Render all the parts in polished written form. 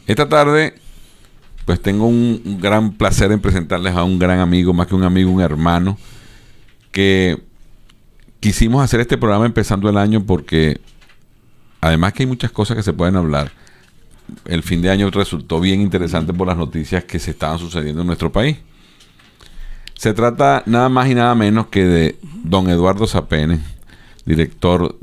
Esta tarde, pues tengo un gran placer en presentarles a un gran amigo, más que un amigo, un hermano, que quisimos hacer este programa empezando el año porque, además que hay muchas cosas que se pueden hablar, el fin de año resultó bien interesante por las noticias que se estaban sucediendo en nuestro país. Se trata nada más y nada menos que de don Eduardo Zapene, director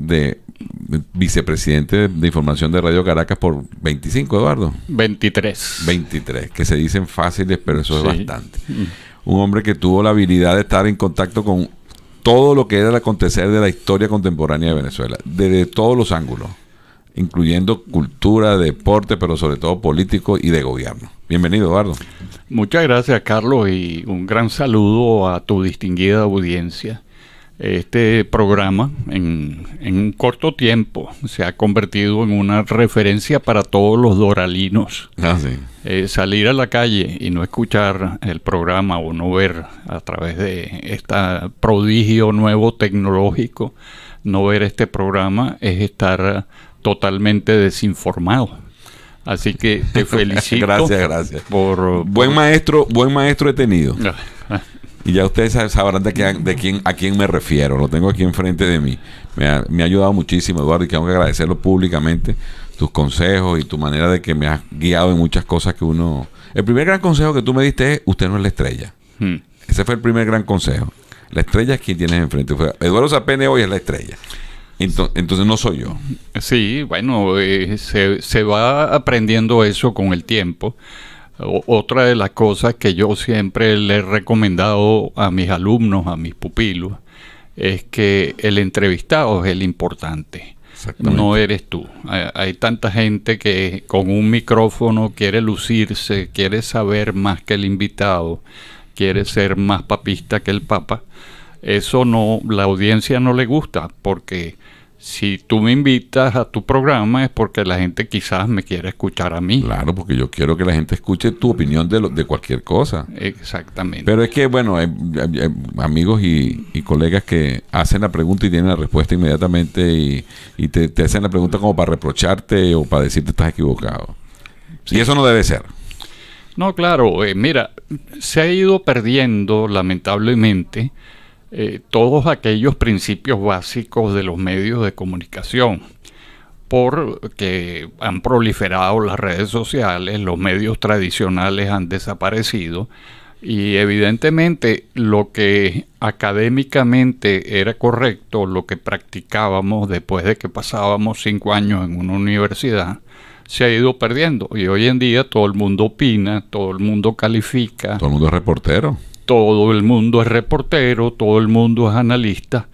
vicepresidente de Información de Radio Caracas por 25, Eduardo. 23. 23, que se dicen fáciles, pero eso es bastante. Un hombre que tuvo la habilidad de estar en contacto con todo lo que era el acontecer de la historia contemporánea de Venezuela, desde todos los ángulos, incluyendo cultura, deporte, pero sobre todo político y de gobierno. Bienvenido, Eduardo. Muchas gracias, Carlos, y un gran saludo a tu distinguida audiencia. Este programa, en un corto tiempo, se ha convertido en una referencia para todos los doralinos. Sí. Salir a la calle y no escuchar el programa o no ver a través de este prodigio nuevo tecnológico, no ver este programa es estar totalmente desinformado. Así que te felicito. Gracias. Buen maestro he tenido. Y ya ustedes sabrán a quién me refiero. Lo tengo aquí enfrente de mí. Me ha ayudado muchísimo, Eduardo, y tengo que agradecerlo públicamente. Tus consejos y tu manera de que me has guiado en muchas cosas que uno... El primer gran consejo que tú me diste es: usted no es la estrella. Ese fue el primer gran consejo. La estrella es quien tienes enfrente. Eduardo Zapene hoy es la estrella. Entonces no soy yo. Sí, bueno, se va aprendiendo eso con el tiempo. Otra de las cosas que yo siempre le he recomendado a mis alumnos, a mis pupilos, es que el entrevistado es el importante. No eres tú. Hay tanta gente que con un micrófono quiere lucirse, quiere saber más que el invitado, quiere ser más papista que el papa. Eso no, la audiencia no le gusta, porque si tú me invitas a tu programa es porque la gente quizás me quiere escuchar a mí. Claro, porque yo quiero que la gente escuche tu opinión de cualquier cosa. Exactamente. Pero es que, bueno, hay amigos y colegas que hacen la pregunta y tienen la respuesta inmediatamente y te hacen la pregunta como para reprocharte o para decirte estás equivocado. Sí. Y eso no debe ser. No, claro. Mira, se ha ido perdiendo, lamentablemente, todos aquellos principios básicos de los medios de comunicación, porque han proliferado las redes sociales, los medios tradicionales han desaparecido y evidentemente lo que académicamente era correcto, lo que practicábamos después de que pasábamos 5 años en una universidad, se ha ido perdiendo y hoy en día todo el mundo opina, todo el mundo califica. Todo el mundo es reportero. Todo el mundo es reportero, todo el mundo es analista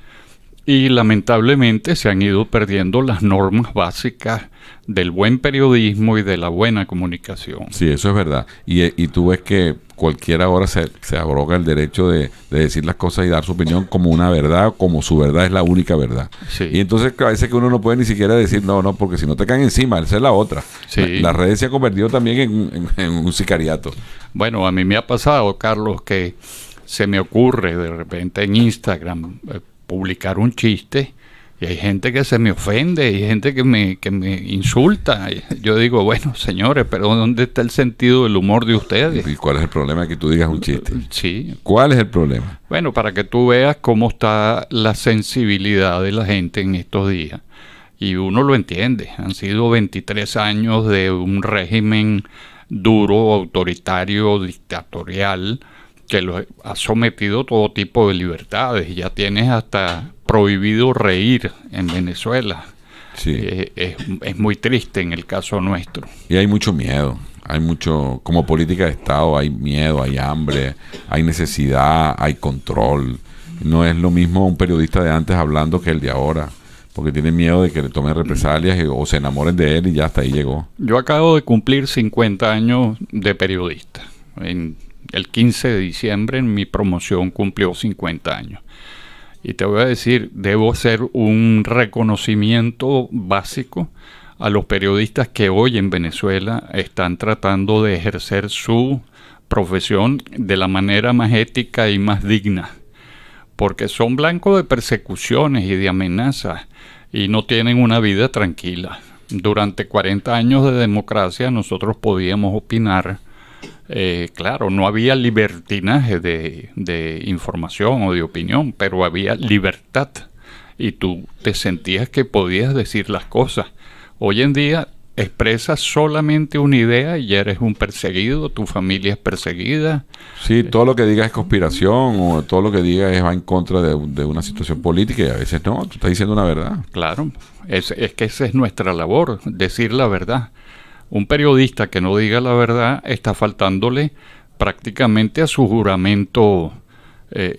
y lamentablemente se han ido perdiendo las normas básicas del buen periodismo y de la buena comunicación. Sí, eso es verdad. Y tú ves que cualquiera ahora se abroga el derecho de decir las cosas y dar su opinión como una verdad, como su verdad es la única verdad. Sí. Y entonces a veces que uno no puede ni siquiera decir no, porque si no te caen encima, esa es la otra. Sí. Las redes se han convertido también en un sicariato. Bueno, a mí me ha pasado, Carlos, que se me ocurre de repente en Instagram publicar un chiste y hay gente que se me ofende, hay gente que me insulta. Yo digo, bueno, señores, pero ¿dónde está el sentido del humor de ustedes? ¿Y cuál es el problema que tú digas un chiste? Sí. ¿Cuál es el problema? Bueno, para que tú veas cómo está la sensibilidad de la gente en estos días. Y uno lo entiende. Han sido 23 años de un régimen duro, autoritario, dictatorial, que lo ha sometido a todo tipo de libertades. Ya tienes hasta prohibido reír en Venezuela. Sí. Es muy triste en el caso nuestro. Y hay mucho miedo. Hay mucho, como política de Estado, hay miedo, hay hambre, hay necesidad, hay control. No es lo mismo un periodista de antes hablando que el de ahora, porque tiene miedo de que le tomen represalias o se enamoren de él y ya hasta ahí llegó. Yo acabo de cumplir 50 años de periodista. El 15 de diciembre en mi promoción cumplió 50 años. Y te voy a decir, debo hacer un reconocimiento básico a los periodistas que hoy en Venezuela están tratando de ejercer su profesión de la manera más ética y más digna, porque son blancos de persecuciones y de amenazas y no tienen una vida tranquila. Durante 40 años de democracia nosotros podíamos opinar. Claro, no había libertinaje de información o de opinión, pero había libertad y tú te sentías que podías decir las cosas. Hoy en día expresas solamente una idea y ya eres un perseguido, tu familia es perseguida. Sí, todo lo que digas es conspiración o todo lo que digas va en contra de una situación política y a veces no, tú estás diciendo una verdad. Claro, es que esa es nuestra labor, decir la verdad. Un periodista que no diga la verdad está faltándole prácticamente a su juramento,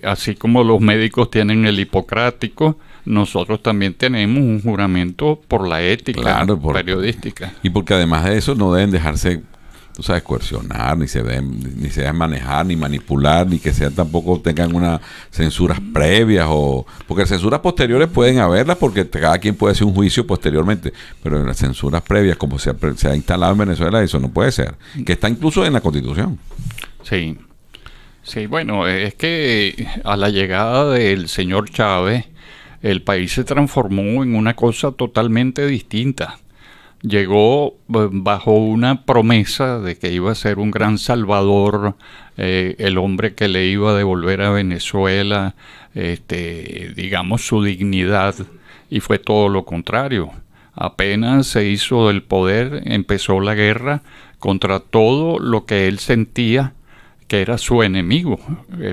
así como los médicos tienen el hipocrático, nosotros también tenemos un juramento por la ética periodística. Y porque además de eso no deben dejarse, tú sabes, coercionar, ni se deben manejar, ni manipular, ni que sean tampoco tengan unas censuras previas porque censuras posteriores pueden haberlas porque cada quien puede hacer un juicio posteriormente, pero en las censuras previas, como se ha instalado en Venezuela, eso no puede ser, que está incluso en la Constitución. Sí, sí, bueno, es que a la llegada del señor Chávez, el país se transformó en una cosa totalmente distinta. Llegó bajo una promesa de que iba a ser un gran salvador, el hombre que le iba a devolver a Venezuela, digamos, su dignidad, y fue todo lo contrario. Apenas se hizo del poder, empezó la guerra contra todo lo que él sentía que era su enemigo.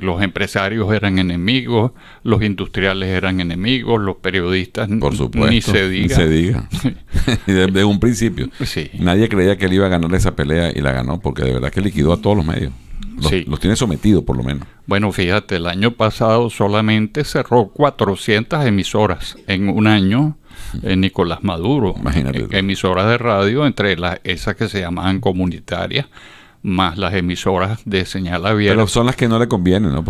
Los empresarios eran enemigos, los industriales eran enemigos, los periodistas, por supuesto, ni se diga. Desde un principio. Sí. Nadie creía que él iba a ganar esa pelea y la ganó, porque de verdad que liquidó a todos los medios. Los tiene sometidos, por lo menos. Bueno, fíjate, el año pasado solamente cerró 400 emisoras en un año. Nicolás Maduro. Imagínate. Emisoras de radio, entre esas que se llamaban comunitarias, más las emisoras de señal abierta. Pero son las que no le convienen, ¿no?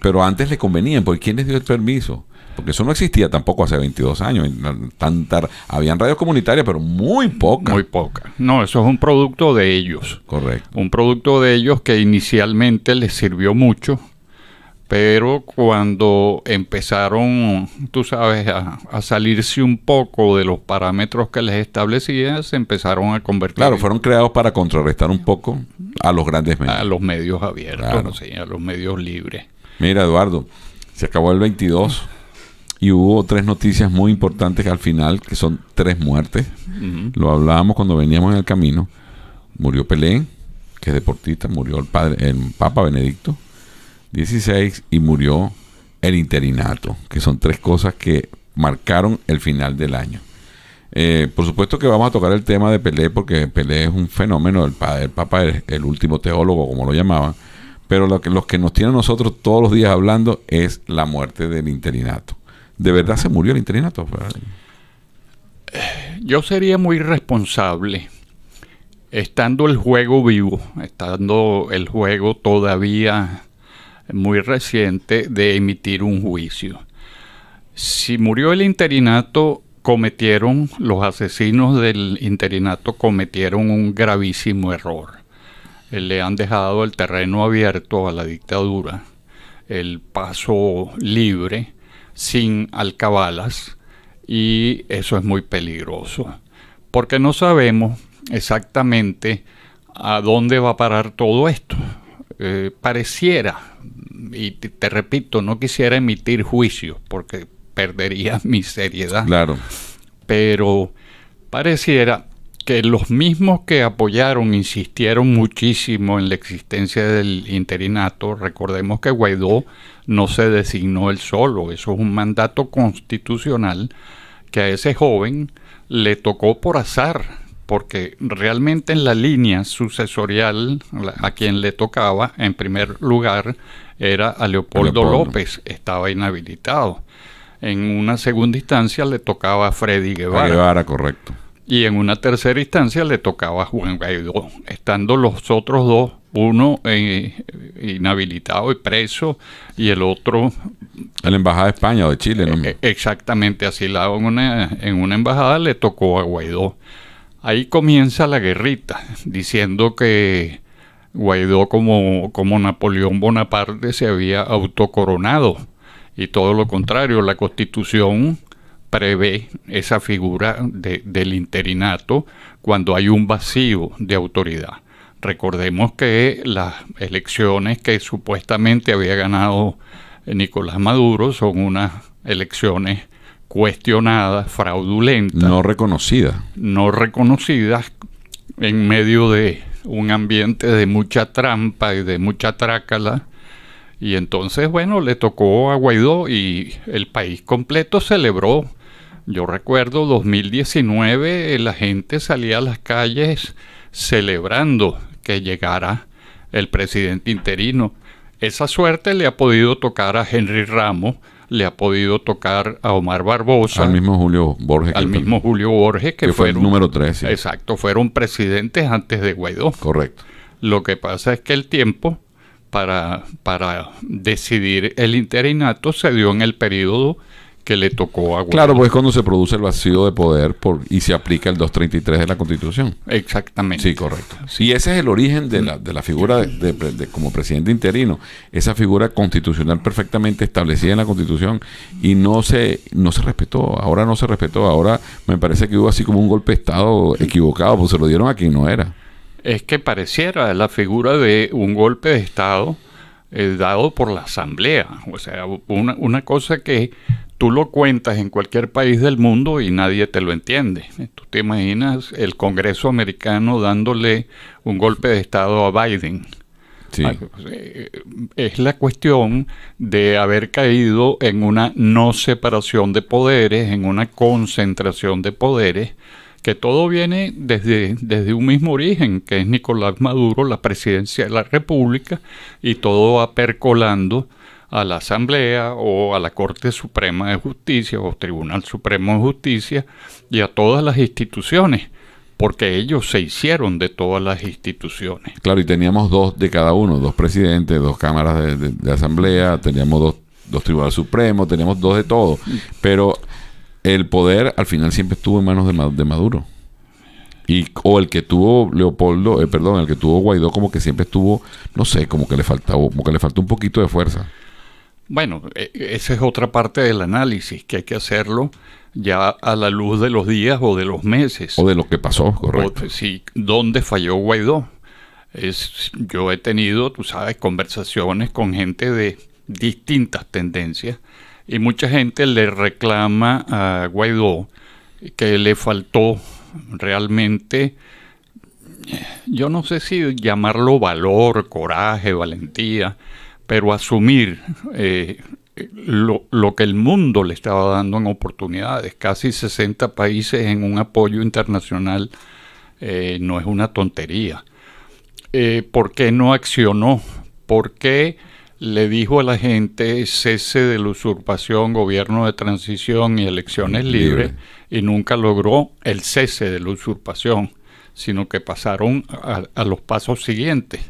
Pero antes le convenían, porque ¿quién les dio el permiso? Porque eso no existía tampoco hace 22 años. Habían radios comunitarias, pero muy pocas. Muy pocas. No, eso es un producto de ellos. Correcto. Un producto de ellos que inicialmente les sirvió mucho, pero cuando empezaron, tú sabes, a salirse un poco de los parámetros que les establecía, se empezaron a convertir. Claro, fueron creados para contrarrestar un poco a los grandes medios. A los medios abiertos, claro. Sí, a los medios libres. Mira, Eduardo, se acabó el 22 y hubo 3 noticias muy importantes al final, que son 3 muertes. Lo hablábamos cuando veníamos en el camino. Murió Pelé, que es deportista, murió el Papa Benedicto XVI y murió el interinato, que son 3 cosas que marcaron el final del año. Por supuesto que vamos a tocar el tema de Pelé, porque Pelé es un fenómeno. El Papa es el último teólogo, como lo llamaban, pero los que nos tienen a nosotros todos los días hablando es la muerte del interinato. ¿De verdad se murió el interinato? Yo sería muy responsable, estando el juego vivo, estando el juego todavía muy reciente, de emitir un juicio. Si murió el interinato, los asesinos del interinato cometieron un gravísimo error. Le han dejado el terreno abierto a la dictadura, el paso libre, sin alcabalas, y eso es muy peligroso, porque no sabemos exactamente a dónde va a parar todo esto. Pareciera, y te repito, no quisiera emitir juicios porque perdería mi seriedad. Claro. Pero pareciera que los mismos que apoyaron, insistieron muchísimo en la existencia del interinato. Recordemos que Guaidó no se designó él solo, eso es un mandato constitucional que a ese joven le tocó por azar, porque realmente en la línea sucesorial a quien le tocaba, en primer lugar, era a Leopoldo López, estaba inhabilitado. En una segunda instancia le tocaba a Freddy Guevara. Correcto. Y en una tercera instancia le tocaba a Juan Guaidó, estando los otros dos, uno inhabilitado y preso, y el otro en la embajada de España o de Chile, ¿no? Exactamente, asilado en una embajada, le tocó a Guaidó. Ahí comienza la guerrita, diciendo que Guaidó, como Napoleón Bonaparte, se había autocoronado, y todo lo contrario, la Constitución prevé esa figura del interinato cuando hay un vacío de autoridad. Recordemos que las elecciones que supuestamente había ganado Nicolás Maduro son unas elecciones cuestionadas, fraudulentas. No reconocidas. No reconocidas, en medio de un ambiente de mucha trampa y de mucha trácala. Y entonces, bueno, le tocó a Guaidó y el país completo celebró. Yo recuerdo 2019, la gente salía a las calles celebrando que llegara el presidente interino. Esa suerte le ha podido tocar a Henry Ramos, le ha podido tocar a Omar Barbosa. Al mismo Julio Borges. Julio Borges, que fue el número 3. Sí. Exacto, fueron presidentes antes de Guaidó. Correcto. Lo que pasa es que el tiempo para decidir el interinato se dio en el periodo que le tocó a Guaidó. Claro, pues cuando se produce el vacío de poder y se aplica el 233 de la Constitución. Exactamente. Sí, correcto. Y ese es el origen de la figura como presidente interino. Esa figura constitucional perfectamente establecida en la Constitución y no se respetó. Ahora no se respetó. Ahora me parece que hubo así como un golpe de Estado equivocado, pues se lo dieron a quien no era. Es que pareciera la figura de un golpe de Estado dado por la Asamblea. O sea, una cosa que tú lo cuentas en cualquier país del mundo y nadie te lo entiende. Tú te imaginas el Congreso americano dándole un golpe de Estado a Biden. Sí. Es la cuestión de haber caído en una no separación de poderes, en una concentración de poderes, que todo viene desde un mismo origen, que es Nicolás Maduro, la presidencia de la República, y todo va percolando a la Asamblea o a la Corte Suprema de Justicia o Tribunal Supremo de Justicia y a todas las instituciones, porque ellos se hicieron de todas las instituciones. Claro, y teníamos 2 de cada uno, 2 presidentes, 2 cámaras de Asamblea, teníamos 2 Tribunales Supremos, teníamos 2 de todo, pero el poder al final siempre estuvo en manos de Maduro. O el que tuvo el que tuvo Guaidó, como que siempre estuvo, no sé, como que le faltó un poquito de fuerza. Bueno, esa es otra parte del análisis, que hay que hacerlo ya a la luz de los días o de los meses. O de lo que pasó, correcto. Sí, ¿dónde falló Guaidó? Yo he tenido, tú sabes, conversaciones con gente de distintas tendencias y mucha gente le reclama a Guaidó que le faltó realmente, yo no sé si llamarlo valor, coraje, valentía, pero asumir lo que el mundo le estaba dando en oportunidades. Casi 60 países en un apoyo internacional no es una tontería. ¿Por qué no accionó? ¿Por qué le dijo a la gente cese de la usurpación, gobierno de transición y elecciones libres, y nunca logró el cese de la usurpación, sino que pasaron a los pasos siguientes?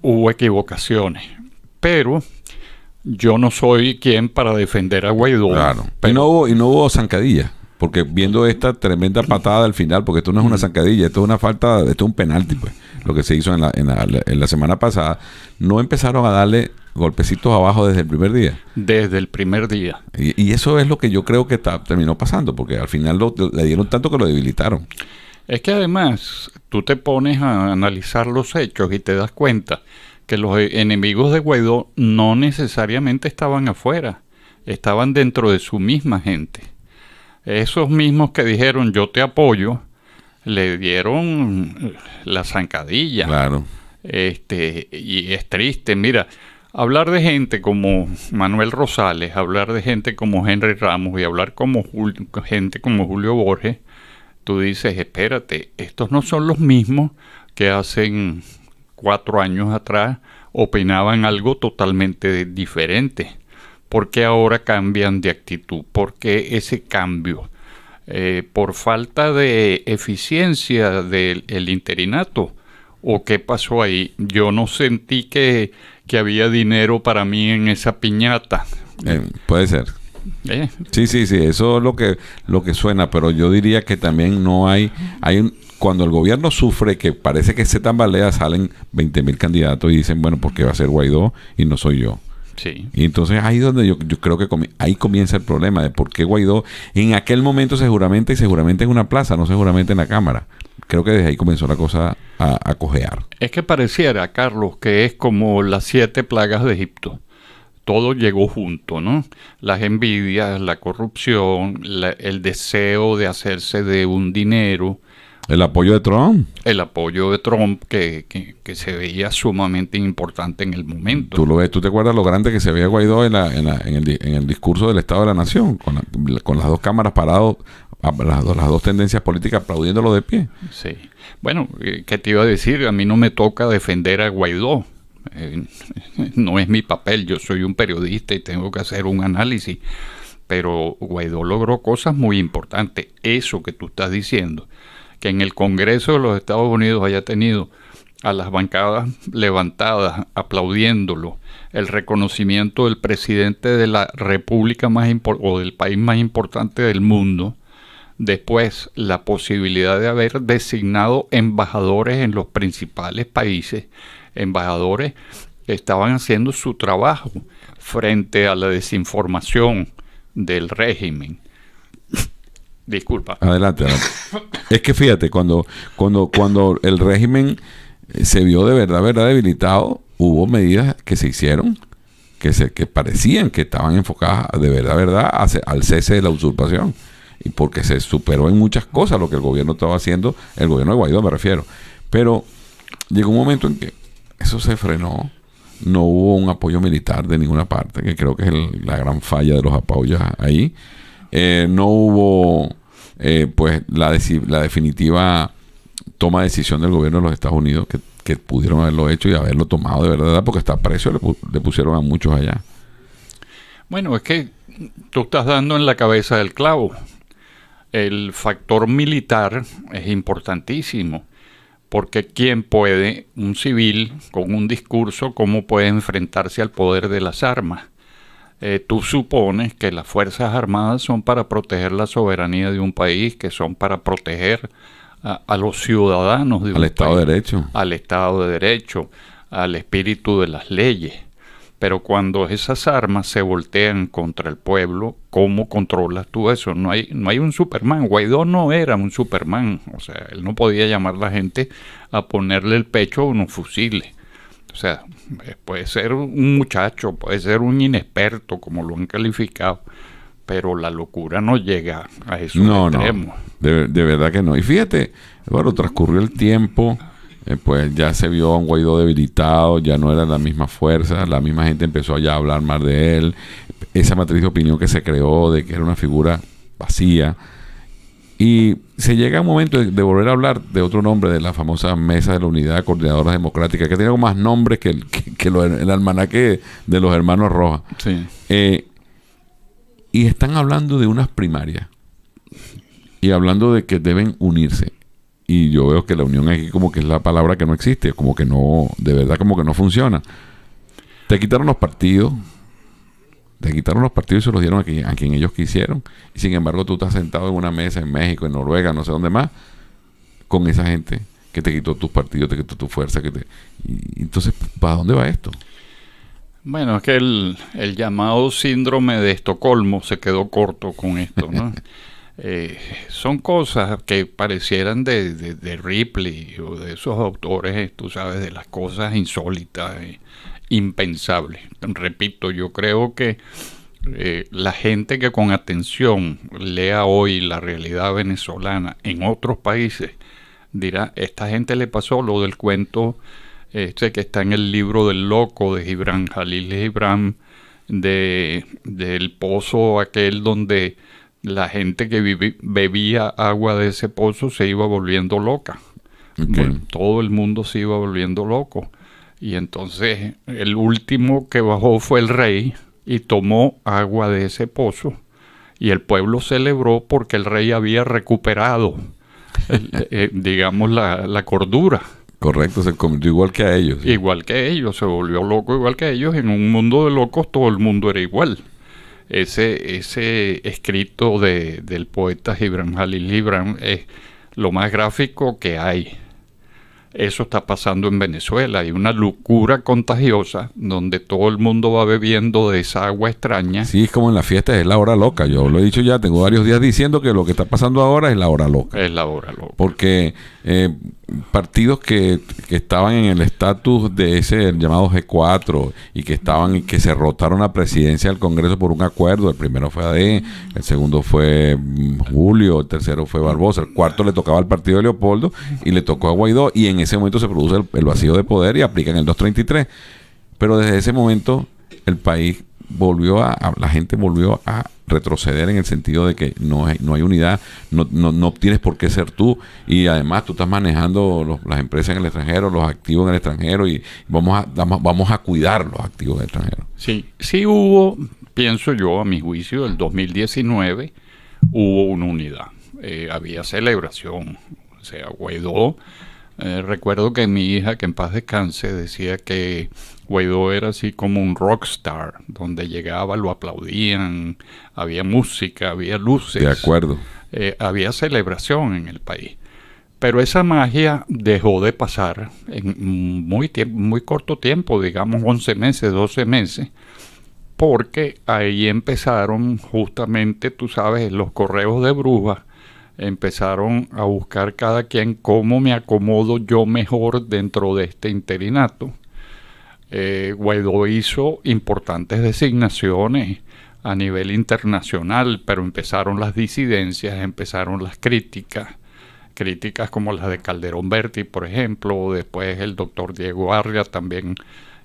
Hubo equivocaciones, pero yo no soy quien para defender a Guaidó. Claro. Y no hubo zancadilla, porque viendo esta tremenda patada al final, porque esto no es una zancadilla, esto es una falta, esto es un penalti, pues. Lo que se hizo en la semana pasada, no empezaron a darle golpecitos abajo desde el primer día. Desde el primer día. Y eso es lo que yo creo que terminó pasando, porque al final le dieron tanto que lo debilitaron. Es que además tú te pones a analizar los hechos y te das cuenta que los enemigos de Guaidó no necesariamente estaban afuera, estaban dentro de su misma gente. Esos mismos que dijeron yo te apoyo, le dieron la zancadilla. Claro. Y es triste. Mira, hablar de gente como Manuel Rosales, hablar de gente como Henry Ramos y hablar gente como Julio Borges, tú dices, espérate, estos no son los mismos que hace 4 años atrás opinaban algo totalmente diferente. ¿Por qué ahora cambian de actitud? ¿Por qué ese cambio? ¿Por falta de eficiencia del interinato? ¿O qué pasó ahí? Yo no sentí que había dinero para mí en esa piñata. Puede ser. Sí, eso es lo que suena, pero yo diría que también no cuando el gobierno sufre, que parece que se tambalea, salen 20,000 candidatos y dicen, bueno, ¿por qué va a ser Guaidó y no soy yo? Sí. Y entonces ahí es donde yo creo que ahí comienza el problema de por qué Guaidó en aquel momento seguramente en una plaza, no seguramente en la Cámara. Creo que desde ahí comenzó la cosa a cojear. Es que pareciera, Carlos, que es como las 7 plagas de Egipto. Todo llegó junto, ¿no? Las envidias, la corrupción, el deseo de hacerse de un dinero. El apoyo de Trump. El apoyo de Trump que se veía sumamente importante en el momento. Tú lo ves, ¿tú te acuerdas lo grande que se veía Guaidó en el discurso del Estado de la Nación? Con las dos cámaras parados, las dos tendencias políticas aplaudiéndolo de pie. Sí. Bueno, ¿qué te iba a decir? A mí no me toca defender a Guaidó. No es mi papel, yo soy un periodista y tengo que hacer un análisis, pero Guaidó logró cosas muy importantes. Eso que tú estás diciendo, que en el Congreso de los Estados Unidos haya tenido a las bancadas levantadas aplaudiéndolo, el reconocimiento del presidente de la república o del país más importante del mundo, después la posibilidad de haber designado embajadores en los principales países, embajadores que estaban haciendo su trabajo frente a la desinformación del régimen. Disculpa. Adelante. Es que fíjate, cuando el régimen se vio de verdad debilitado, hubo medidas que se hicieron que parecían que estaban enfocadas de verdad al cese de la usurpación. Y porque se superó en muchas cosas lo que el gobierno estaba haciendo, el gobierno de Guaidó me refiero. Pero llegó un momento en que eso se frenó, no hubo un apoyo militar de ninguna parte, que creo que es la gran falla de los apoyos ahí. No hubo pues la definitiva toma de decisión del gobierno de los Estados Unidos que pudieron haberlo hecho y haberlo tomado de verdad, porque hasta precio le pusieron a muchos allá. Bueno, es que tú estás dando en la cabeza del clavo. El factor militar es importantísimo, porque ¿quién puede, un civil con un discurso, cómo puede enfrentarse al poder de las armas? Tú supones que las Fuerzas Armadas son para proteger la soberanía de un país, que son para proteger a los ciudadanos de un país. Al Estado de Derecho. Al Estado de Derecho, al espíritu de las leyes. Pero cuando esas armas se voltean contra el pueblo, ¿cómo controlas tú eso? No hay un Superman. Guaidó no era un Superman. O sea, él no podía llamar a la gente a ponerle el pecho a unos fusiles. O sea, puede ser un muchacho, puede ser un inexperto, como lo han calificado, pero la locura no llega a esos extremos. No, de verdad que no. Y fíjate, bueno, transcurrió el tiempo, pues ya se vio a un Guaidó debilitado, ya no era la misma fuerza, la misma gente empezó ya a hablar más de él, esa matriz de opinión que se creó de que era una figura vacía. Y se llega un momento de volver a hablar de otro nombre, de la famosa Mesa de la Unidad de Coordinadoras Democráticas, que tiene más nombres que el almanaque de los hermanos Rojas. Sí. Y están hablando de unas primarias. Y hablando de que deben unirse. Y yo veo que la unión aquí como que es la palabra que no existe, como que no, de verdad como que no funciona. Te quitaron los partidos. Y se los dieron a quien ellos quisieron. Y sin embargo tú estás sentado en una mesa en México, en Noruega, no sé dónde más, con esa gente que te quitó tus partidos, te quitó tu fuerza. Y entonces, ¿para dónde va esto? Bueno, es que el llamado síndrome de Estocolmo se quedó corto con esto, ¿no? Son cosas que parecieran de Ripley o de esos autores, tú sabes, de las cosas insólitas, impensable. Repito, yo creo que la gente que con atención lea hoy la realidad venezolana en otros países dirá, esta gente le pasó lo del cuento que está en el libro del loco de Gibran Jalil Gibran, del pozo aquel donde la gente que bebía agua de ese pozo se iba volviendo loca. Okay. Todo el mundo se iba volviendo loco. Y entonces el último que bajó fue el rey y tomó agua de ese pozo. Y el pueblo celebró porque el rey había recuperado, digamos, la cordura. Correcto, se convirtió igual que a ellos. ¿Sí? Igual que ellos, se volvió loco igual que ellos. En un mundo de locos todo el mundo era igual. Ese escrito del poeta Gibran Jalil Gibran es lo más gráfico que hay. Eso está pasando en Venezuela. Hay una locura contagiosa donde todo el mundo va bebiendo de esa agua extraña. Sí, es como en las fiestas, es la hora loca. Yo lo he dicho ya, tengo varios días diciendo que lo que está pasando ahora es la hora loca. Es la hora loca. Porque partidos que estaban en el estatus de ese llamado G4 y que se rotaron la presidencia del Congreso por un acuerdo, el primero fue AD, el segundo fue Julio, el tercero fue Barbosa, el cuarto le tocaba al partido de Leopoldo y le tocó a Guaidó, y en ese momento se produce el vacío de poder y aplican el 233. Pero desde ese momento el país la gente volvió a retroceder en el sentido de que no hay unidad, no tienes por qué ser tú, y además tú estás manejando las empresas en el extranjero, los activos en el extranjero, y vamos a cuidar los activos en el extranjero. Sí hubo, pienso yo, a mi juicio, el 2019 hubo una unidad, había celebración, o sea, Guaidó. Recuerdo que mi hija, que en paz descanse, decía que Guaidó era así como un rockstar, donde llegaba, lo aplaudían, había música, había luces. De acuerdo. Había celebración en el país. Pero esa magia dejó de pasar en muy corto tiempo, digamos 11 meses, 12 meses, porque ahí empezaron justamente, tú sabes, los correos de brujas. Empezaron a buscar cada quien cómo me acomodo yo mejor dentro de este interinato. Guaidó hizo importantes designaciones a nivel internacional, pero empezaron las disidencias, empezaron las críticas como las de Calderón Berti, por ejemplo. Después el doctor Diego Arria también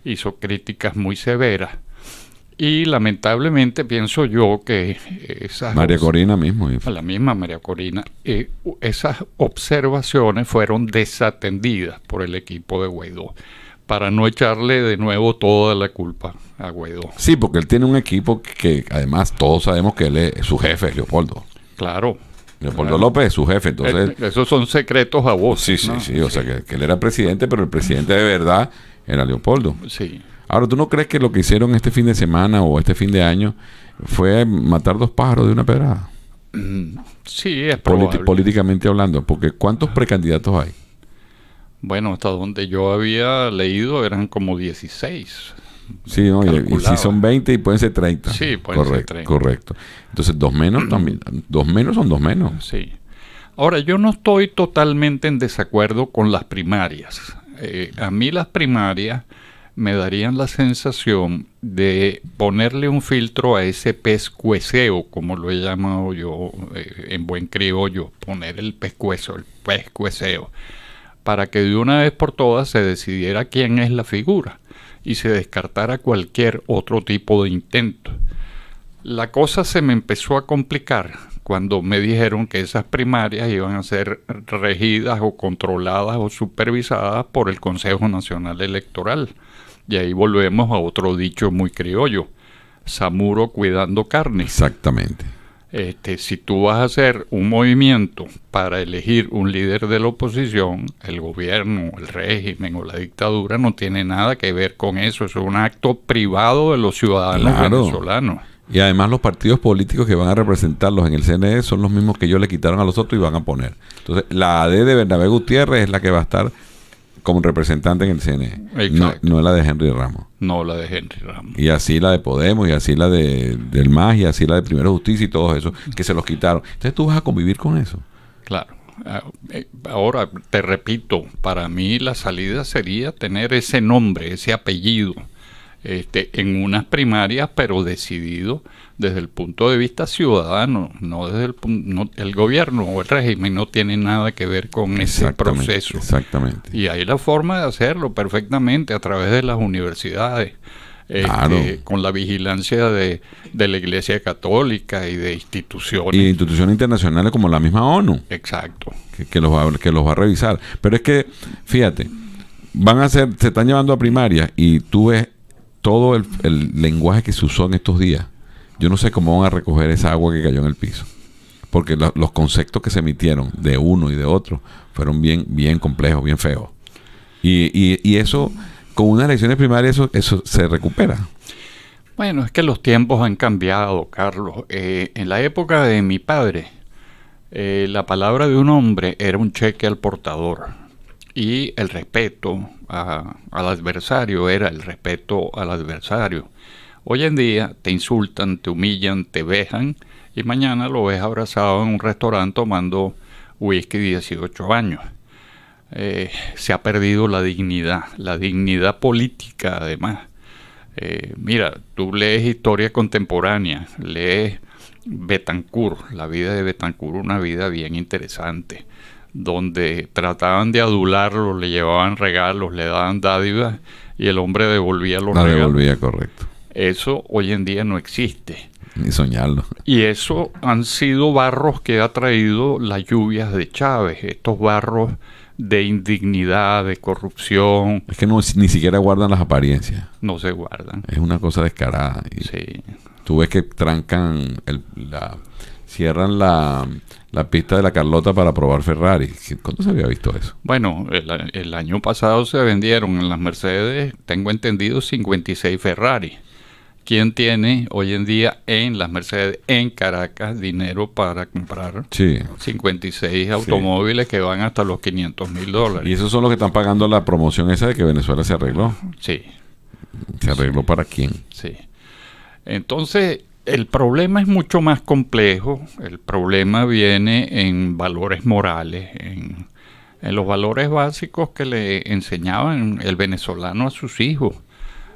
hizo críticas muy severas. Y lamentablemente pienso yo que María Corina mismo. La misma María Corina. Esas observaciones fueron desatendidas por el equipo de Guaidó, para no echarle de nuevo toda la culpa a Guaidó. Sí, porque él tiene un equipo que además todos sabemos que él es su jefe, Leopoldo. Claro. Leopoldo López es su jefe, entonces... Esos son secretos a voces. Sí, ¿no? Sí, o sea que él era presidente, pero el presidente de verdad era Leopoldo. Sí. Ahora, ¿tú no crees que lo que hicieron este fin de semana o este fin de año fue matar 2 pájaros de una pedrada? Sí, es probable. Políticamente hablando, porque ¿cuántos precandidatos hay? Bueno, hasta donde yo había leído eran como 16. Sí, ¿no? Y si son 20 y pueden ser 30. Sí, pueden ser 30. Correcto. Entonces, 2 menos también. 2 menos son 2 menos. Sí. Ahora, yo no estoy totalmente en desacuerdo con las primarias. A mí las primarias me darían la sensación de ponerle un filtro a ese pescueceo, como lo he llamado yo en buen criollo, poner el pescueceo, para que de una vez por todas se decidiera quién es la figura y se descartara cualquier otro tipo de intento. La cosa se me empezó a complicar cuando me dijeron que esas primarias iban a ser regidas o controladas o supervisadas por el Consejo Nacional Electoral. Y ahí volvemos a otro dicho muy criollo: Samuro cuidando carne. Exactamente. Si tú vas a hacer un movimiento para elegir un líder de la oposición, el gobierno, el régimen o la dictadura no tiene nada que ver con eso. Es un acto privado de los ciudadanos venezolanos. Y además los partidos políticos que van a representarlos en el CNE son los mismos que ellos le quitaron a los otros y van a poner. Entonces, la AD de Bernabé Gutiérrez es la que va a estar como representante en el CNE. No la de Henry Ramos. No la de Henry Ramos. Y así la de Podemos, y así la del MAS, y así la de Primero Justicia y todo eso, que se los quitaron. Entonces tú vas a convivir con eso. Claro. Ahora, te repito, para mí la salida sería tener ese nombre, ese apellido, en unas primarias, pero decidido desde el punto de vista ciudadano, no desde el gobierno o el régimen no tiene nada que ver con ese proceso. Exactamente. Y hay la forma de hacerlo perfectamente a través de las universidades, claro, con la vigilancia de la Iglesia Católica y de instituciones. Y de instituciones internacionales como la misma ONU. Exacto. Que los va a revisar. Pero es que, fíjate, se están llevando a primarias y tú ves todo el lenguaje que se usó en estos días. Yo no sé cómo van a recoger esa agua que cayó en el piso. Porque los conceptos que se emitieron de uno y de otro fueron bien complejos, bien feos. Y eso, con unas elecciones primarias, eso se recupera. Bueno, es que los tiempos han cambiado, Carlos. En la época de mi padre, la palabra de un hombre era un cheque al portador. y el respeto al adversario era el respeto al adversario. Hoy en día te insultan, te humillan, te vejan y mañana lo ves abrazado en un restaurante tomando whisky 18 años. Se ha perdido la dignidad política además. Mira, tú lees historia contemporánea, lees Betancourt, la vida de Betancourt, una vida bien interesante, donde trataban de adularlo, le llevaban regalos, le daban dádivas y el hombre devolvía los regalos. Devolvía, correcto. Eso hoy en día no existe. Ni soñarlo. Y eso han sido barros que ha traído las lluvias de Chávez, estos barros de indignidad, de corrupción. Es que ni siquiera guardan las apariencias. No se guardan. Es una cosa descarada. Y sí. Tú ves que trancan, cierran la pista de la Carlota para probar Ferrari. ¿Cuándo se había visto eso? Bueno, el año pasado se vendieron en las Mercedes, tengo entendido, 56 Ferrari. ¿Quién tiene hoy en día en las Mercedes, en Caracas, dinero para comprar 56 automóviles que van hasta los $500,000? Y esos son los que están pagando la promoción esa de que Venezuela se arregló. Sí. ¿Se arregló para quién? Sí. Entonces, el problema es mucho más complejo. El problema viene en valores morales, en los valores básicos que le enseñaban el venezolano a sus hijos.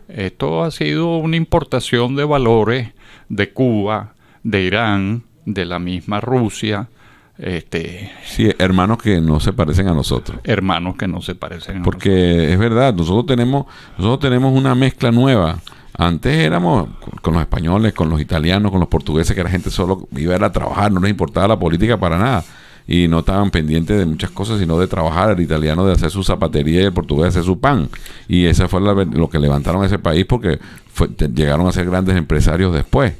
Esto ha sido una importación de valores de Cuba, de Irán, de la misma Rusia. Sí, hermanos que no se parecen a nosotros. Hermanos que no se parecen a nosotros. Porque es verdad, nosotros tenemos una mezcla nueva. Antes éramos con los españoles, con los italianos, con los portugueses, que la gente solo iba a trabajar, no les importaba la política para nada. Y no estaban pendientes de muchas cosas, sino de trabajar. El italiano de hacer su zapatería y el portugués de hacer su pan. Y esa fue lo que levantaron a ese país, porque llegaron a ser grandes empresarios después.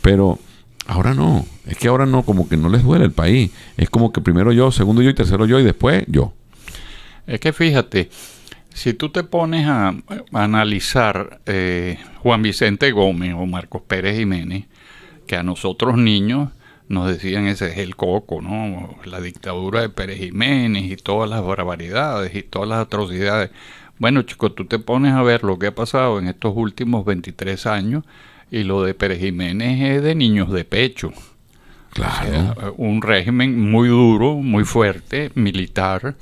Pero ahora no. Es que ahora no, como que no les duele el país. Es como que primero yo, segundo yo y tercero yo y después yo. Es que fíjate, si tú te pones a analizar Juan Vicente Gómez o Marcos Pérez Jiménez, que a nosotros niños nos decían ese es el coco, ¿no? La dictadura de Pérez Jiménez y todas las barbaridades y todas las atrocidades. Bueno, chicos, tú te pones a ver lo que ha pasado en estos últimos 23 años y lo de Pérez Jiménez es de niños de pecho. Claro. O sea, un régimen muy duro, muy fuerte, militar,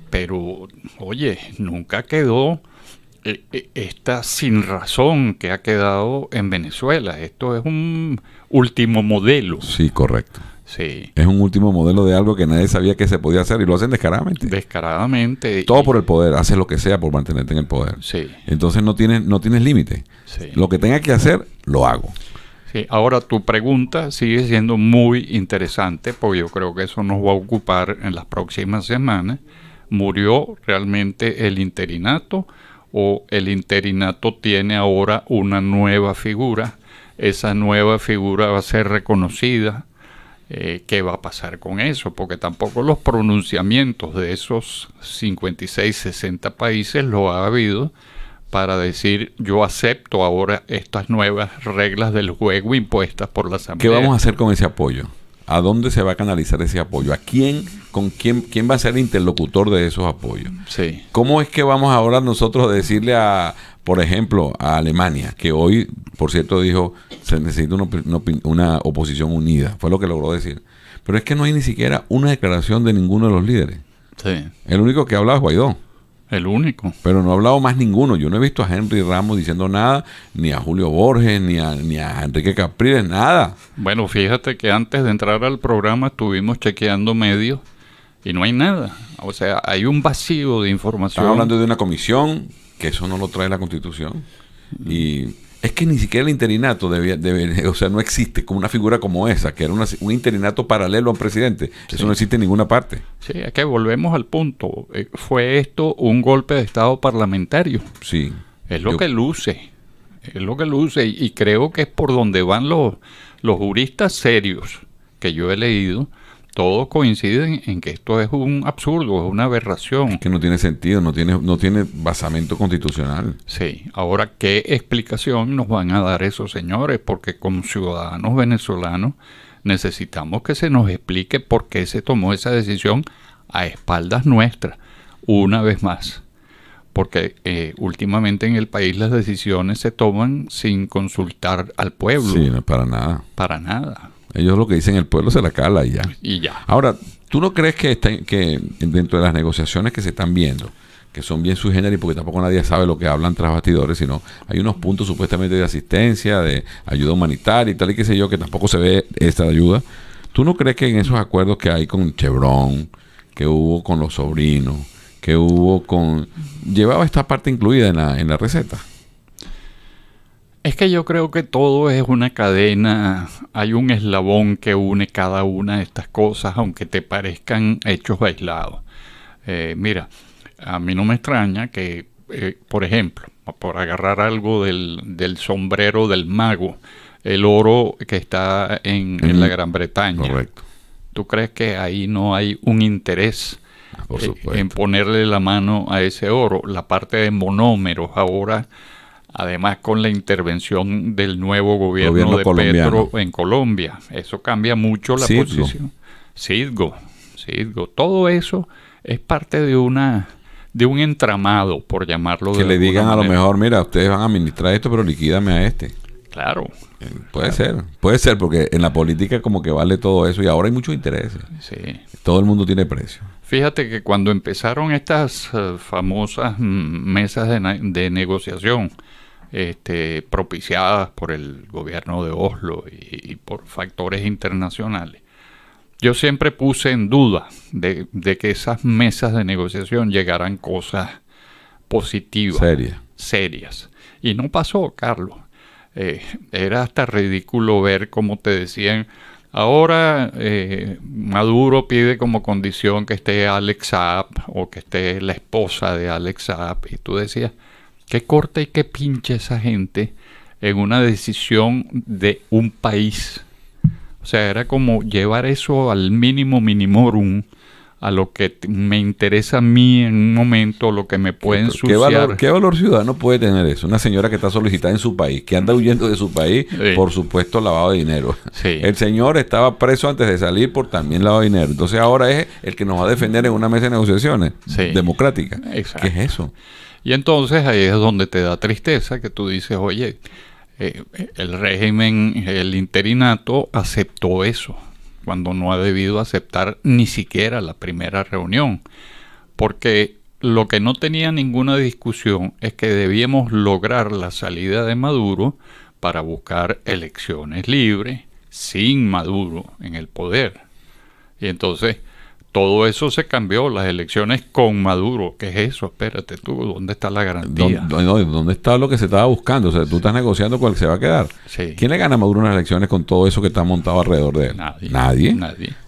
pero, oye, nunca quedó esta sinrazón que ha quedado en Venezuela. Esto es un último modelo. Sí, correcto. Sí. Es un último modelo de algo que nadie sabía que se podía hacer y lo hacen descaradamente. Descaradamente. Todo por el poder. Haces lo que sea por mantenerte en el poder. Sí. Entonces no tienes límite. Sí. Lo que tenga que hacer, lo hago. Sí. Ahora, tu pregunta sigue siendo muy interesante porque yo creo que eso nos va a ocupar en las próximas semanas. ¿Murió realmente el interinato o el interinato tiene ahora una nueva figura? Esa nueva figura va a ser reconocida. ¿Qué va a pasar con eso? Porque tampoco los pronunciamientos de esos 56, 60 países lo ha habido para decir yo acepto ahora estas nuevas reglas del juego impuestas por la Asamblea. ¿Qué vamos a hacer con ese apoyo? ¿A dónde se va a canalizar ese apoyo? ¿A quién, quién va a ser el interlocutor de esos apoyos? Sí. ¿Cómo es que vamos ahora nosotros a decirle por ejemplo, a Alemania, que hoy, por cierto, dijo se necesita una oposición unida? Fue lo que logró decir. Pero es que no hay ni siquiera una declaración de ninguno de los líderes. Sí. El único que ha hablado es Guaidó. El único. Pero no ha hablado más ninguno. Yo no he visto a Henry Ramos diciendo nada, ni a Julio Borges, ni a Enrique Capriles, nada. Bueno, fíjate que antes de entrar al programa estuvimos chequeando medios y no hay nada. O sea, hay un vacío de información. Están hablando de una comisión, que eso no lo trae la Constitución. Y es que ni siquiera el interinato o sea, no existe como una figura como esa, que era un interinato paralelo a un presidente. Sí. Eso no existe en ninguna parte. Sí, es que volvemos al punto. ¿Fue esto un golpe de Estado parlamentario? Sí. Es lo que luce. Es lo que luce. Y creo que es por donde van los juristas serios que yo he leído. Todos coinciden en que esto es un absurdo, es una aberración. Es que no tiene sentido, no tiene basamento constitucional. Sí. Ahora, ¿qué explicación nos van a dar esos señores? Porque como ciudadanos venezolanos necesitamos que se nos explique por qué se tomó esa decisión a espaldas nuestras. una vez más, porque últimamente en el país las decisiones se toman sin consultar al pueblo. Sí, no, para nada. Para nada. Ellos lo que dicen, el pueblo se la cala y ya. Y ya. Ahora, ¿tú no crees que dentro de las negociaciones que se están viendo, que son bien sui generis, porque tampoco nadie sabe lo que hablan tras bastidores, sino hay unos puntos supuestamente de asistencia, de ayuda humanitaria y tal y qué sé yo, que tampoco se ve esta ayuda? ¿Tú no crees que en esos acuerdos que hay con Chevron, que hubo con los sobrinos, que hubo con... llevaba esta parte incluida en la receta? Es que yo creo que todo es una cadena, hay un eslabón que une cada una de estas cosas, aunque te parezcan hechos aislados. Mira, a mí no me extraña que, por ejemplo, por agarrar algo del sombrero del mago, el oro que está en la Gran Bretaña. Correcto. ¿Tú crees que ahí no hay un interés en ponerle la mano a ese oro? La parte de monómeros ahora... Además, con la intervención del nuevo gobierno de Petro en Colombia. Eso cambia mucho la posición. Citgo. Todo eso es parte de un entramado, por llamarlo de alguna manera. Que le digan a lo mejor, mira, ustedes van a administrar esto, pero liquídame a este. Claro. Puede ser, porque en la política como que vale todo eso y ahora hay muchos intereses. Sí. Todo el mundo tiene precio. Fíjate que cuando empezaron estas famosas mesas de negociación, propiciadas por el gobierno de Oslo y por factores internacionales, yo siempre puse en duda de que esas mesas de negociación llegaran cosas positivas, serias. Y no pasó, Carlos. Era hasta ridículo ver cómo te decían, ahora Maduro pide como condición que esté Alex Saab o que esté la esposa de Alex Saab, y tú decías, qué corta y qué pinche esa gente en una decisión de un país. O sea, era como llevar eso al mínimo minimorum, a lo que me interesa a mí en un momento, lo que me puede ensuciar. ¿Qué valor ciudadano puede tener eso? Una señora que está solicitada en su país, que anda huyendo de su país, por supuesto, lavado de dinero. Sí. El señor estaba preso antes de salir por también lavado de dinero. Entonces ahora es el que nos va a defender en una mesa de negociaciones democrática. Exacto. ¿Qué es eso? Y entonces ahí es donde te da tristeza, que tú dices, oye, el régimen, el interinato aceptó eso, cuando no ha debido aceptar ni siquiera la primera reunión. Porque lo que no tenía ninguna discusión es que debíamos lograr la salida de Maduro para buscar elecciones libres, sin Maduro en el poder. Y entonces... todo eso se cambió, las elecciones con Maduro. ¿Qué es eso? Espérate tú, ¿dónde está la garantía? ¿Dónde está lo que se estaba buscando? O sea, tú estás negociando con el que se va a quedar. Sí. ¿Quién le gana a Maduro unas elecciones con todo eso que está montado alrededor de él? Nadie.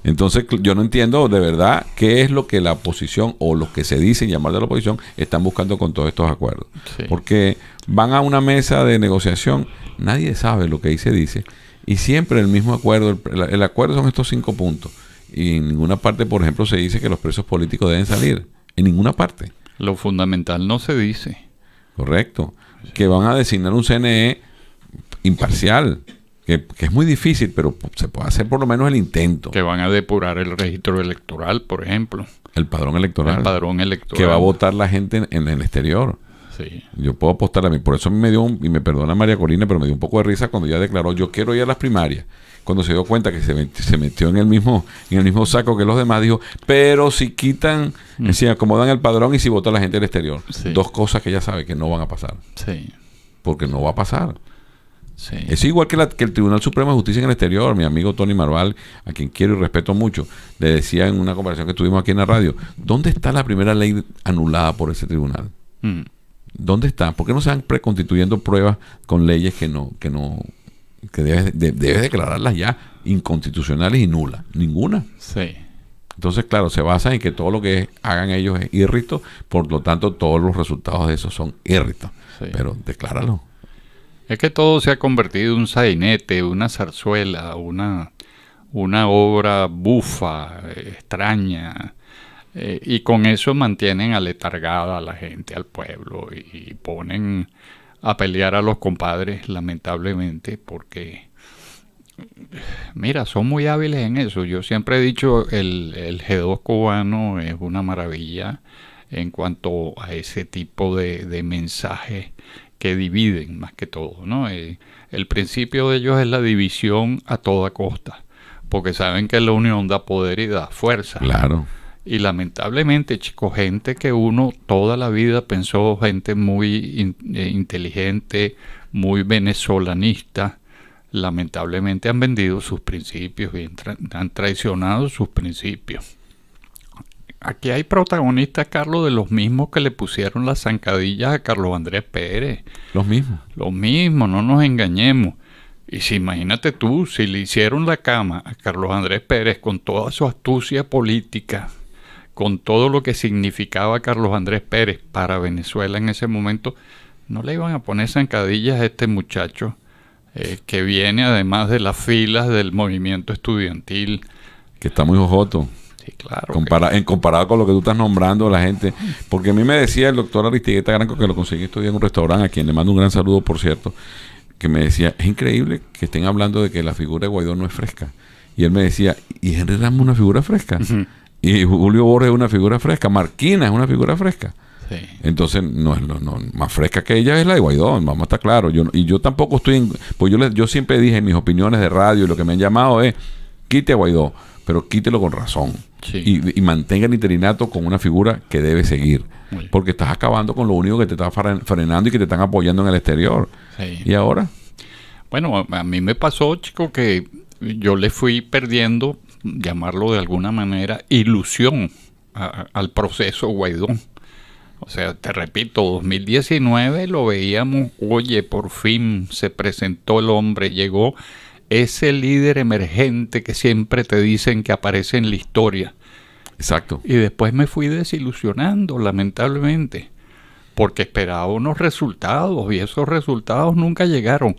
Entonces, yo no entiendo de verdad qué es lo que la oposición o los que se dicen llamar de la oposición están buscando con todos estos acuerdos. Sí. Porque van a una mesa de negociación, nadie sabe lo que ahí se dice, y siempre el mismo acuerdo, el acuerdo son estos 5 puntos. Y en ninguna parte, por ejemplo, se dice que los presos políticos deben salir. En ninguna parte. Lo fundamental no se dice. Correcto. Sí. Que van a designar un CNE imparcial, que es muy difícil, pero se puede hacer por lo menos el intento. Que van a depurar el registro electoral, por ejemplo. El padrón electoral. El padrón electoral. Que va a votar la gente en el exterior. Sí. Yo puedo apostar a mí. Por eso me dio, y me perdona María Corina, pero me dio un poco de risa cuando ella declaró, yo quiero ir a las primarias. Cuando se dio cuenta que se metió en el mismo saco que los demás, dijo, pero si quitan, si acomodan el padrón y si vota la gente del exterior. Sí. 2 cosas que ella sabe que no van a pasar. Sí. Porque no va a pasar. Sí. Es igual que el Tribunal Supremo de Justicia en el exterior. Mi amigo Tony Marval, a quien quiero y respeto mucho, le decía en una conversación que tuvimos aquí en la radio, ¿dónde está la primera ley anulada por ese tribunal? ¿Dónde está? ¿Por qué no se van preconstituyendo pruebas con leyes que debes declararlas ya inconstitucionales y nulas? Ninguna. Sí. Entonces, claro, se basa en que todo lo que hagan ellos es írrito, por lo tanto todos los resultados de eso son írritos. Sí. Pero decláralo. Es que todo se ha convertido en un sainete, una zarzuela, una obra bufa, extraña, y con eso mantienen aletargada a la gente, al pueblo, y ponen a pelear a los compadres, lamentablemente, porque, mira, son muy hábiles en eso. Yo siempre he dicho, el G2 cubano es una maravilla, en cuanto a ese tipo de mensajes que dividen más que todo, ¿no? El principio de ellos es la división a toda costa, porque saben que la unión da poder y da fuerza. Claro. Y lamentablemente, chicos, gente que uno toda la vida pensó, gente muy inteligente, muy venezolanista, lamentablemente han vendido sus principios y han traicionado sus principios. Aquí hay protagonistas, Carlos, de los mismos que le pusieron las zancadillas a Carlos Andrés Pérez. Los mismos. Los mismos, no nos engañemos. Y si imagínate tú, si le hicieron la cama a Carlos Andrés Pérez con toda su astucia política, con todo lo que significaba Carlos Andrés Pérez para Venezuela en ese momento, no le iban a poner zancadillas a este muchacho que viene además de las filas del movimiento estudiantil. Que está muy jojoto. Sí, claro. Comparado con lo que tú estás nombrando a la gente. Porque a mí me decía el doctor Aristigueta Granco, que lo conseguí estos días en un restaurante, a quien le mando un gran saludo, por cierto, que me decía, es increíble que estén hablando de que la figura de Guaidó no es fresca. Y él me decía, ¿y Henry Ramos es una figura fresca? Y Julio Borges es una figura fresca, Marquina es una figura fresca. Sí. Entonces, no, más fresca que ella es la de Guaidó, vamos a estar claros. Yo tampoco estoy pues yo siempre dije en mis opiniones de radio, y lo que me han llamado es, quite a Guaidó, pero quítelo con razón. Sí. Y mantenga el interinato con una figura que debe seguir. Porque estás acabando con lo único que te está frenando y que te están apoyando en el exterior. Sí. ¿Y ahora? Bueno, a mí me pasó, chico, que yo le fui perdiendo, llamarlo de alguna manera, ilusión al proceso Guaidó. O sea, te repito, 2019 lo veíamos, oye, por fin se presentó el hombre, llegó ese líder emergente que siempre te dicen que aparece en la historia. Exacto. Y después me fui desilusionando, lamentablemente, porque esperaba unos resultados y esos resultados nunca llegaron.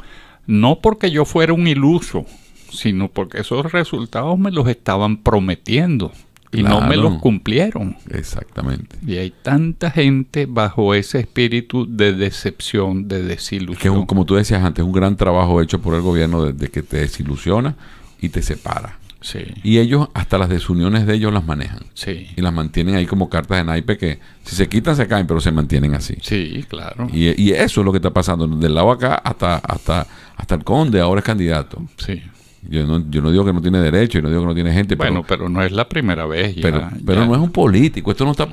No porque yo fuera un iluso, sino porque esos resultados me los estaban prometiendo y claro, no me los cumplieron. Exactamente. Y hay tanta gente bajo ese espíritu de decepción, de desilusión. Que como tú decías antes, un gran trabajo hecho por el gobierno de que te desilusiona y te separa. Sí. Y ellos, hasta las desuniones de ellos las manejan. Sí. Y las mantienen ahí como cartas de naipe que si se quitan se caen, pero se mantienen así. Sí, claro. Y eso es lo que está pasando. Del lado acá hasta el conde ahora es candidato. Sí. Yo no digo que no tiene derecho y no digo que no tiene gente. Bueno, pero no es la primera vez. Pero no es un político. Esto no está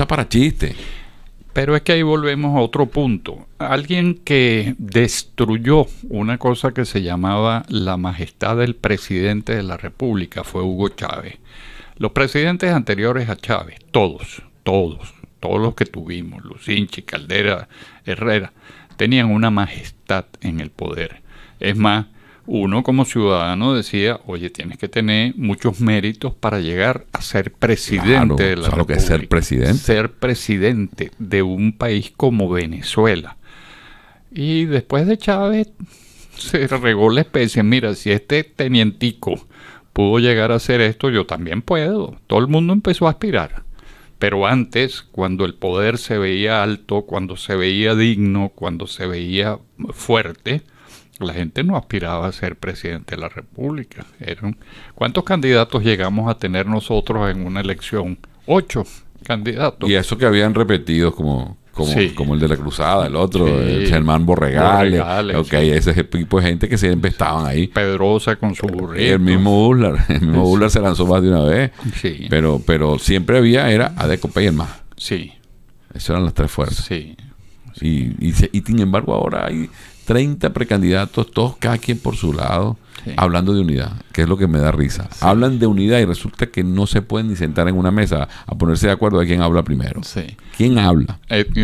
para chiste. Pero es que ahí volvemos a otro punto. Alguien que destruyó una cosa que se llamaba la majestad del presidente de la República fue Hugo Chávez. Los presidentes anteriores a Chávez, todos los que tuvimos, Lucinchi, Caldera, Herrera, tenían una majestad en el poder. Es más, uno como ciudadano decía, oye, tienes que tener muchos méritos para llegar a ser presidente de la República. Que es ser presidente. Ser presidente de un país como Venezuela. Y después de Chávez se regó la especie. Mira, si este tenientico pudo llegar a hacer esto, yo también puedo. Todo el mundo empezó a aspirar. Pero antes, cuando el poder se veía alto, cuando se veía digno, cuando se veía fuerte, la gente no aspiraba a ser presidente de la República. ¿Cuántos candidatos llegamos a tener nosotros en una elección? 8 candidatos. Y eso que habían repetido como el de la Cruzada, el otro, Germán Borregales. Okay, ese tipo de gente que siempre estaban ahí. Pedrosa con su burrito. El mismo Ullar se lanzó más de una vez. Sí. Pero siempre era Adecope y el MAS. Sí. Esas eran las tres fuerzas. Sí. Y sin embargo ahora hay 30 precandidatos, todos cada quien por su lado, hablando de unidad, que es lo que me da risa. Sí. Hablan de unidad y resulta que no se pueden ni sentar en una mesa a ponerse de acuerdo de quién habla primero. Sí. ¿Quién habla?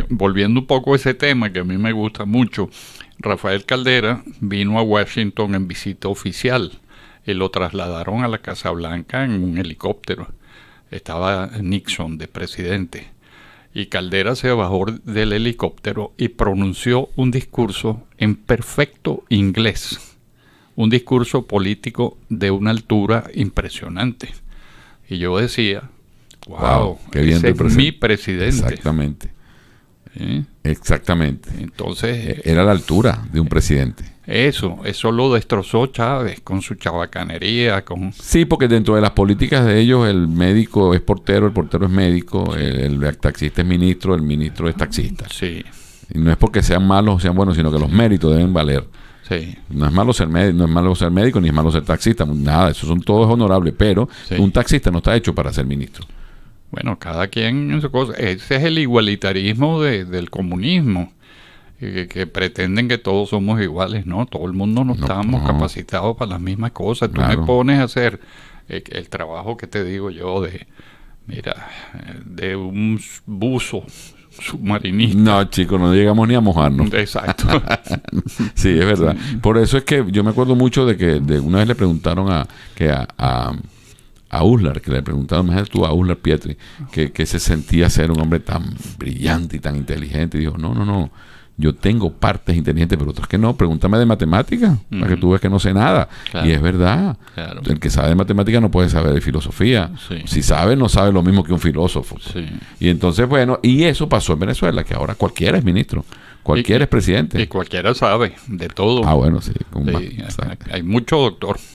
Volviendo un poco a ese tema que a mí me gusta mucho, Rafael Caldera vino a Washington en visita oficial y lo trasladaron a la Casa Blanca en un helicóptero. Estaba Nixon de presidente. Y Caldera se bajó del helicóptero y pronunció un discurso en perfecto inglés. Un discurso político de una altura impresionante. Y yo decía, wow, qué bien ese es mi presidente. Exactamente. Exactamente. Entonces... era la altura de un presidente. Eso lo destrozó Chávez con su chabacanería. Sí, porque dentro de las políticas de ellos el médico es portero, el portero es médico, sí. el taxista es ministro, el ministro es taxista. Sí. Y no es porque sean malos o sean buenos, sino que los méritos deben valer. Sí. No es malo ser médico, ni es malo ser taxista, nada, eso son todos honorables, pero sí. Un taxista no está hecho para ser ministro. Bueno, cada quien en su cosa. Ese es el igualitarismo del comunismo. Que pretenden que todos somos iguales, ¿no? Todo el mundo no estamos capacitados para las mismas cosas. Tú me pones a hacer el trabajo que te digo yo de un buzo submarinista. No, chicos, no llegamos ni a mojarnos. Exacto. Sí, es verdad. Por eso es que yo me acuerdo mucho de que una vez le preguntaron a Uslar, que le preguntaron, imagínate tú a Uslar Pietri, que se sentía ser un hombre tan brillante y tan inteligente, y dijo, no, yo tengo partes inteligentes, pero otras que no. Pregúntame de matemáticas, para que tú veas que no sé nada. Claro. Y es verdad. Claro. El que sabe de matemáticas no puede saber de filosofía. Sí. Si sabe, no sabe lo mismo que un filósofo. Sí. Y entonces, bueno, y eso pasó en Venezuela, que ahora cualquiera es ministro, cualquiera es presidente. Y cualquiera sabe de todo. Ah, bueno, sí. Hay mucho doctor.